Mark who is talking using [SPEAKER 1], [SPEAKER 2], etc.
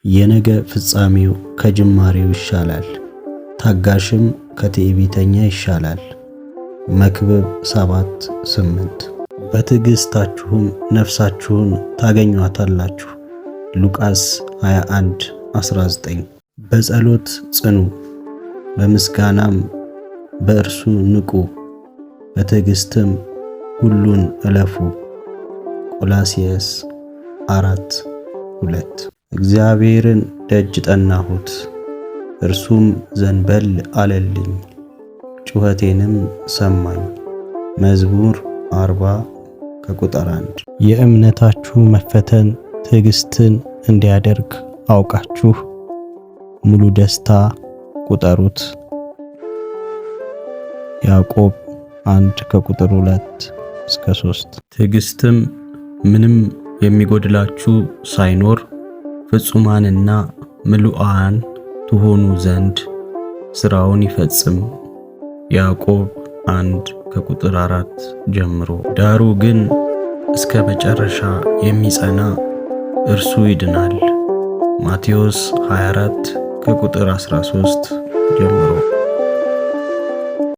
[SPEAKER 1] የነገ ፍጻሜው ከጅማሬው ይሻላል፣ ታጋሽም ከትዕቢተኛ ይሻላል። መክብብ 7:8 በትዕግሥታችሁም ነፍሳችሁን ታገኟታላችሁ። ሉቃስ 21:19 በጸሎት ጽኑ፣ በምስጋናም በእርሱ ንቁ፣ በትዕግሥትም ሁሉን እለፉ። ቆላስይስ 4:2 እግዚአብሔርን ደጅ ጠናሁት፣ እርሱም ዘንበል አለልኝ፣ ጩኸቴንም ሰማኝ። መዝሙር 40:1 የእምነታችሁ መፈተን ትዕግሥትን እንዲያደርግ አውቃችሁ ሙሉ ደስታ ቁጠሩት። ያዕቆብ 1:2-3 ትዕግሥትም ምንም የሚጎድላችሁ ሳይኖር ፍጹማንና ምሉዓን ትሆኑ ዘንድ ሥራውን ይፈጽም። ያዕቆብ 1:4 ጀምሮ። ዳሩ ግን እስከ መጨረሻ የሚጸና እርሱ ይድናል። ማቴዎስ 24:13 ጀምሮ።